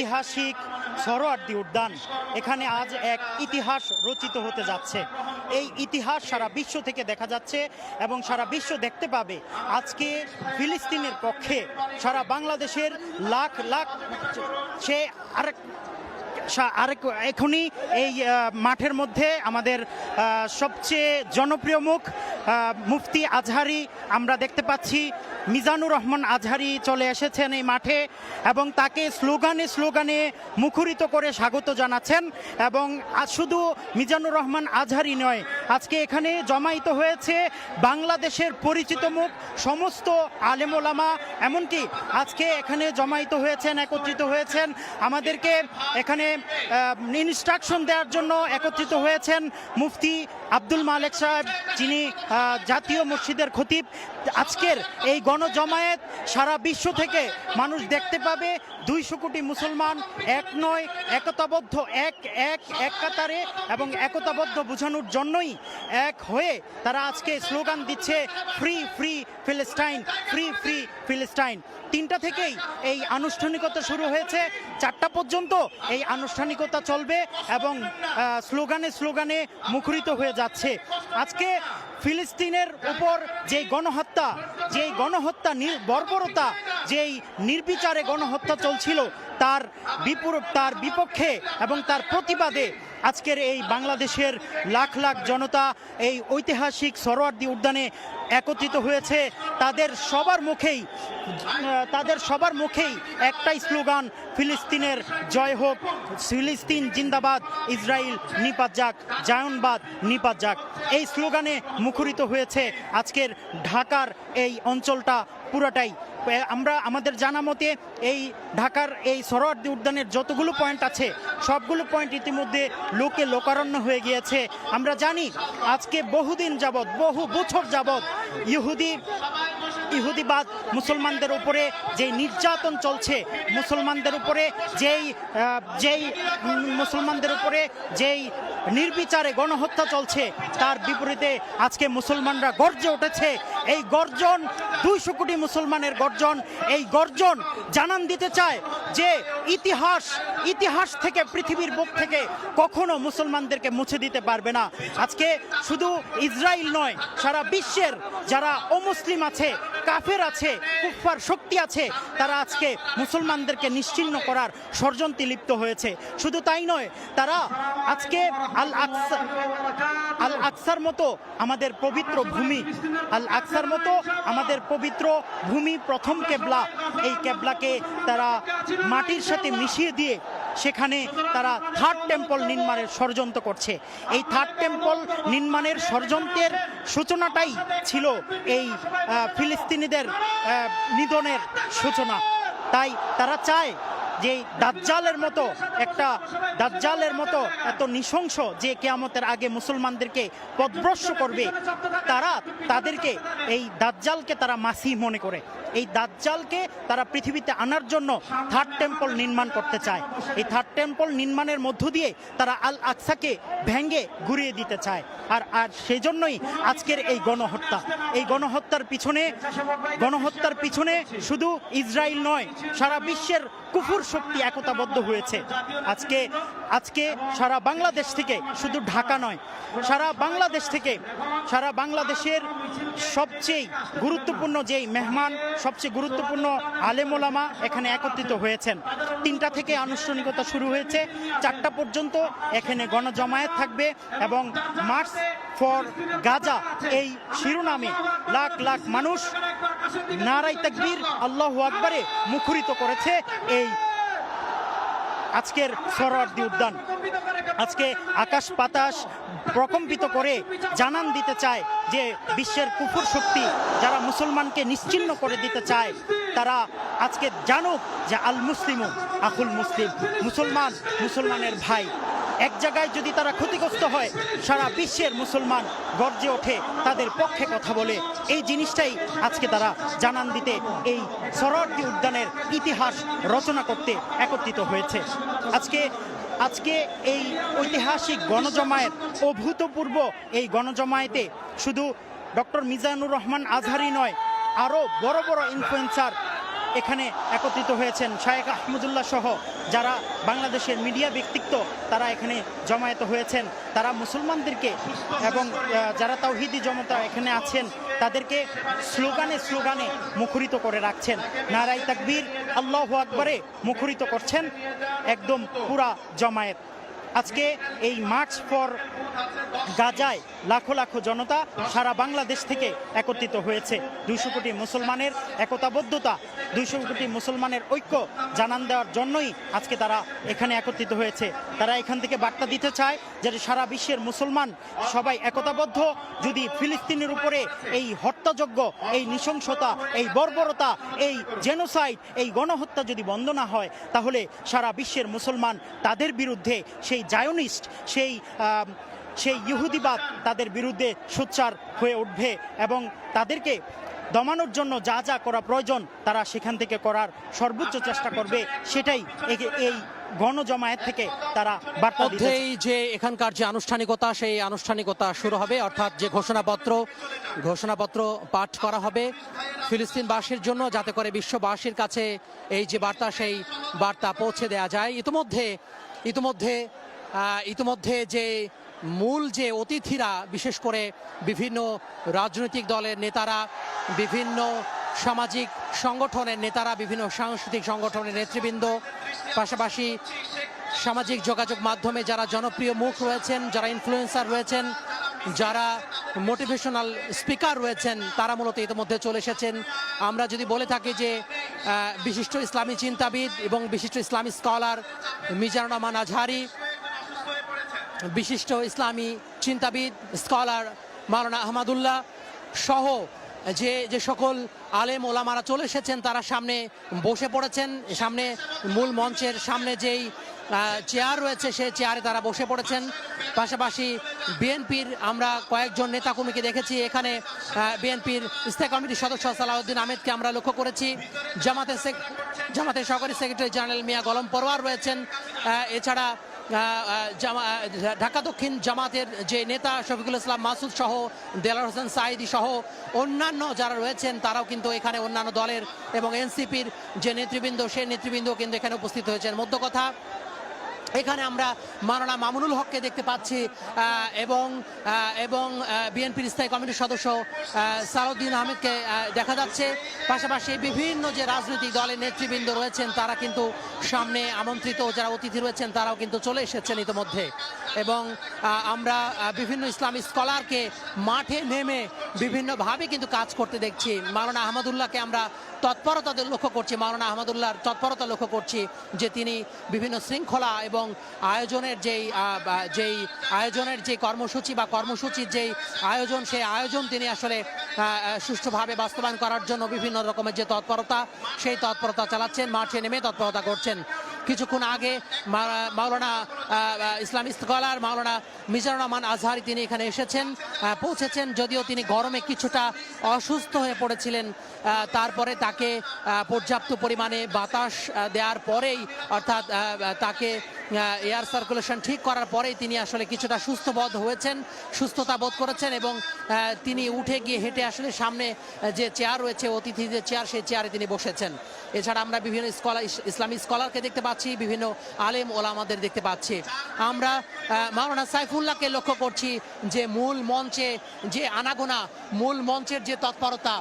ঐতিহাসিক সোহরাওয়ার্দী উদ্যান, এখানে আজ এক ইতিহাস রচিত হতে যাচ্ছে। এই ইতিহাস সারা বিশ্ব থেকে দেখা যাচ্ছে এবং সারা বিশ্ব দেখতে পাবে আজকে ফিলিস্তিনের পক্ষে সারা বাংলাদেশের লাখ লাখ সে এখনই এই মাঠের মধ্যে আমাদের সবচেয়ে জনপ্রিয় মুখ মুফতি আজহারি আমরা দেখতে পাচ্ছি। মিজানুর রহমান আজহারি চলে এসেছেন এই মাঠে এবং তাকে স্লোগানে স্লোগানে মুখরিত করে স্বাগত জানাচ্ছেন। এবং শুধু মিজানুর রহমান আজহারি নয়, আজকে এখানে জমায়েত হয়েছে বাংলাদেশের পরিচিত মুখ সমস্ত আলেম ওলামা, এমনকি আজকে এখানে জমায়েত হয়েছেন, একত্রিত হয়েছেন, আমাদেরকে এখানে ইনস্ট্রাকশন দেওয়ার জন্য একত্রিত হয়েছেন মুফতি আব্দুল মালেক সাহেব, যিনি জাতীয় মসজিদের খতিব। আজকের এই গণজমায়েত সারা বিশ্ব থেকে মানুষ দেখতে পাবে। 200 কোটি মুসলমান এক নয়, একতাবদ্ধ এক কাতারে এবং একতাবদ্ধ বোঝানোর জন্যই এক হয়ে তারা আজকে স্লোগান দিচ্ছে ফ্রি ফ্রি ফিলিস্তাইন, ফ্রি ফ্রি ফিলিস্তাইন। 3টা থেকেই এই আনুষ্ঠানিকতা শুরু হয়েছে, 4টা পর্যন্ত এই আনুষ্ঠানিকতা চলবে এবং স্লোগানে স্লোগানে মুখরিত হয়ে যাচ্ছে। আজকে ফিলিস্তিনের উপর যেই গণহত্যা, বর্বরতা, যেই নির্বিচারে গণহত্যা চলছিল তার বিপক্ষে এবং তার প্রতিবাদে আজকের এই বাংলাদেশের লাখ লাখ জনতা এই ঐতিহাসিক সোহরাওয়ার্দী উদ্যানে একত্রিত হয়েছে। তাদের সবার মুখেই একটাই স্লোগান, ফিলিস্তিনের জয় হোক, ফিলিস্তিন জিন্দাবাদ, ইসরায়েল নিপাত যাক, জায়নবাদ নিপাত যাক। এই স্লোগানে মুখরিত হয়েছে আজকের ঢাকার এই অঞ্চলটা পুরোটাই। আমাদের জানা মতে এই ঢাকার এই সোহরাওয়ার্দী উদ্যানের যতগুলো পয়েন্ট আছে সবগুলো পয়েন্ট ইতিমধ্যে লোকারণ্য হয়ে গিয়েছে। আমরা জানি আজকে বহুদিন যাবৎ, বহু বছর যাবৎ ইহুদিবাদ মুসলমানদের উপরে যে নির্যাতন চলছে, মুসলমানদের উপরে যেই নির্বিচারে গণহত্যা চলছে, তার বিপরীতে আজকে মুসলমানরা গর্জে উঠেছে। এই গর্জন 200 কোটি মুসলমানের গর্জন। এই গর্জন জানান দিতে চায় যে ইতিহাস থেকে, পৃথিবীর বুক থেকে কখনো মুসলমানদেরকে মুছে দিতে পারবে না। আজকে শুধু ইসরায়েল নয়, সারা বিশ্বের যারা অমুসলিম আছে, কাফের আছে, কুফফার শক্তি আছে, তারা আজকে মুসলমানদেরকে নিশ্চিহ্ন করার ষড়যন্ত্রে লিপ্ত হয়েছে। শুধু তাই নয়, তারা আজকে আল আকসার মতো আমাদের পবিত্র ভূমি, প্রথম কেবলা, এই কেবলাকে তারা মাটির সাথে মিশিয়ে দিয়ে সেখানে তারা থার্ড টেম্পল নির্মাণের ষড়যন্ত্র করছে। এই থার্ড টেম্পল নির্মাণের ষড়যন্ত্রের সূচনাটাই ছিল এই ফিলিস্তিনিদের নিধনের সূচনা। তাই তারা চায় যে দাজ্জালের মতো এত নৃশংস যে কিয়ামতের আগে মুসলমানদেরকে পথভ্রষ্ট করবে, তাদেরকে এই দাজ্জালকে তারা মাসিহ মনে করে। এই দাজ্জালকে তারা পৃথিবীতে আনার জন্য থার্ড টেম্পল নির্মাণ করতে চায়। এই থার্ড টেম্পল নির্মাণের মধ্য দিয়ে তারা আল আকসাকে ভেঙে গুঁড়িয়ে দিতে চায়। আর সেই জন্যই আজকের এই গণহত্যা। এই গণহত্যার পিছনে শুধু ইসরায়েল নয়, সারা বিশ্বের কুফুর শক্তি একতাবদ্ধ হয়েছে। আজকে সারা বাংলাদেশ থেকে, শুধু ঢাকা নয়, সারা বাংলাদেশের সবচেয়ে গুরুত্বপূর্ণ যেই মেহমান, সবচেয়ে গুরুত্বপূর্ণ আলেম ওলামা এখানে একত্রিত হয়েছেন। 3টা থেকে আনুষ্ঠানিকতা শুরু হয়েছে, 4টা পর্যন্ত এখানে গণজমায়েত থাকবে এবং মার্চ ফর গাজা এই শিরোনামে লাখ লাখ মানুষ নারায়ে তাকবীর, আল্লাহু আকবারে মুখরিত করেছে এই আজকের সোহরাওয়ার্দী উদ্যান। আজকে আকাশ বাতাস প্রকম্পিত করে জানান দিতে চায় যে বিশ্বের কুফর শক্তি যারা মুসলমানকে নিশ্চিহ্ন করে দিতে চায়, তারা আজকে জানুক যে আল মুসলিমু আখুল মুসলিম, মুসলমানের ভাই। এক জায়গায় যদি তারা ক্ষতিগ্রস্ত হয়, সারা বিশ্বের মুসলমান গর্জে ওঠে, তাদের পক্ষে কথা বলে। এই জিনিসটাই আজকে তারা জানান দিতে এই সোহরাওয়ার্দী উদ্যানের ইতিহাস রচনা করতে একত্রিত হয়েছে। আজকে এই ঐতিহাসিক গণজমায়েত, অভূতপূর্ব এই গণজমায়েতে শুধু ডক্টর মিজানুর রহমান আজহারি নয়, আরও বড় বড় ইনফ্লুয়েন্সার এখানে একত্রিত হয়েছেন। শায়েখ আহমদুল্লাহ সহ যারা বাংলাদেশের মিডিয়া ব্যক্তিত্ব তারা এখানে জমায়েত হয়েছেন। তারা মুসলমানদেরকে এবং যারা তাওহীদি জনতা এখানে আছেন তাদেরকে স্লোগানে স্লোগানে মুখরিত করে রাখছেন। নারায়ে তাকবীর, আল্লাহু আকবরে মুখরিত করছেন একদম পুরা জমায়েত। আজকে এই মার্চ ফর গাজায় লাখো লাখো জনতা সারা বাংলাদেশ থেকে একত্রিত হয়েছে। 200 কোটি মুসলমানের একতাবদ্ধতা, 200 কোটি মুসলমানের ঐক্য জানান দেওয়ার জন্যই আজকে তারা এখানে একত্রিত হয়েছে। তারা এখান থেকে বার্তা দিতে চায় যে সারা বিশ্বের মুসলমান সবাই একতাবদ্ধ। যদি ফিলিস্তিনের উপরে এই হত্যাযজ্ঞ, এই নৃশংসতা, এই বর্বরতা, এই জেনোসাইড, এই গণহত্যা যদি বন্ধ না হয় তাহলে সারা বিশ্বের মুসলমান তাদের বিরুদ্ধে সেই জায়োনিস্ট, সেই ইহুদিবাদ তাদের বিরুদ্ধে সোচ্চার হয়ে উঠবে এবং তাদেরকে দমানোর জন্য যা যা করা প্রয়োজন তারা সেখান থেকে করার সর্বোচ্চ চেষ্টা করবে। সেটাই এই গণজমায়েত থেকে তারা বার্তা দিচ্ছে। যে এখানকার যে আনুষ্ঠানিকতা, সেই আনুষ্ঠানিকতা শুরু হবে, অর্থাৎ যে ঘোষণাপত্র পাঠ করা হবে ফিলিস্তিনবাসীর জন্য, যাতে করে বিশ্ববাসীর কাছে এই যে বার্তা, সেই বার্তা পৌঁছে দেওয়া যায়। ইতিমধ্যে যে মূল যে অতিথিরা, বিশেষ করে বিভিন্ন রাজনৈতিক দলের নেতারা, বিভিন্ন সামাজিক সংগঠনের নেতারা, বিভিন্ন সাংস্কৃতিক সংগঠনের নেতৃবৃন্দ, পাশাপাশি সামাজিক যোগাযোগ মাধ্যমে যারা জনপ্রিয় মুখ রয়েছেন, যারা ইনফ্লুয়েন্সার রয়েছেন, যারা মোটিভেশনাল স্পিকার রয়েছেন, তারা মূলত ইতিমধ্যে চলে এসেছেন। আমরা যদি বলে থাকি যে বিশিষ্ট ইসলামী চিন্তাবিদ এবং বিশিষ্ট ইসলামী স্কলার মিজানুর রহমান আজহারি, বিশিষ্ট ইসলামী চিন্তাবিদ স্কলার মাওলানা আহমদুল্লাহ সহ যে সকল আলেম ওলামারা চলে এসেছেন, তারা সামনে বসে পড়েছেন। সামনে মূল মঞ্চের সামনে যেই চেয়ার রয়েছে সেই চেয়ারে তারা বসে পড়েছেন। পাশাপাশি বিএনপির আমরা কয়েকজন নেতাকর্মীকে দেখেছি এখানে। বিএনপির স্থায়ী কমিটির সদস্য সালাউদ্দিন আহমেদকে আমরা লক্ষ্য করেছি। জামাতের সহকারী সেক্রেটারি জেনারেল মিয়া গোলাম পরোয়ার রয়েছেন। এছাড়া ঢাকা দক্ষিণ জামাতের যে নেতা শফিকুল ইসলাম মাসুদ সহ দেলার হোসেন সাইদি সহ অন্যান্য যারা রয়েছেন তারাও কিন্তু এখানে, অন্যান্য দলের এবং এনসিপির যে নেতৃবৃন্দ, সেই নেতৃবৃন্দ কিন্তু এখানে উপস্থিত হয়েছেন। মধ্য কথা, এখানে আমরা মাওলানা মামুনুল হককে দেখতে পাচ্ছি এবং বিএনপির স্থায়ী কমিটির সদস্য সালাউদ্দিন আহমেদকে দেখা যাচ্ছে। পাশাপাশি বিভিন্ন যে রাজনৈতিক দলের নেতৃবৃন্দ রয়েছেন তারা কিন্তু সামনে আমন্ত্রিত যারা অতিথি রয়েছেন তারাও কিন্তু চলে এসেছেন ইতিমধ্যে। এবং আমরা বিভিন্ন ইসলামী স্কলারকে মাঠে নেমে বিভিন্নভাবে কিন্তু কাজ করতে দেখছি। মাওলানা আহমদুল্লাহকে আমরা তৎপরতা লক্ষ্য করছি, মাওলানা আহমদুল্লাহর তৎপরতা লক্ষ্য করছি যে তিনি বিভিন্ন শৃঙ্খলা এবং আয়োজনের যে কর্মসূচি বা কর্মসূচির যেই আয়োজন, সেই আয়োজন তিনি আসলে সুষ্ঠুভাবে বাস্তবায়ন করার জন্য বিভিন্ন রকমের যে তৎপরতা, সেই তৎপরতা চালাচ্ছেন, মাঠে নেমে তৎপরতা করছেন। কিছুক্ষণ আগে মাওলানা ইসলামী স্কলার মাওলানা মিজানুর রহমান আজহারি তিনি এখানে পৌঁছেছেন। যদিও তিনি গরমে কিছুটা অসুস্থ হয়ে পড়েছিলেন, তারপরে তাকে পর্যাপ্ত পরিমাণে বাতাস দেওয়ার পরেই, অর্থাৎ তাকে এয়ার সার্কুলেশন ঠিক করার পরেই তিনি আসলে কিছুটা সুস্থতা বোধ করেছেন এবং তিনি উঠে গিয়ে হেঁটে আসলে সামনে যে চেয়ার রয়েছে, অতিথিদের চেয়ার, সেই চেয়ারে তিনি বসেছেন। এছাড়া আমরা বিভিন্ন ইসলামী স্কলারকে দেখতে পাচ্ছি, বিভিন্ন আলেম ওলামাদের দেখতে পাচ্ছি। আমরা মাওলানা সাইফুল্লাহকে লক্ষ্য করছি যে মূল মঞ্চে যে আনাগোনা, মূল মঞ্চের যে তৎপরতা,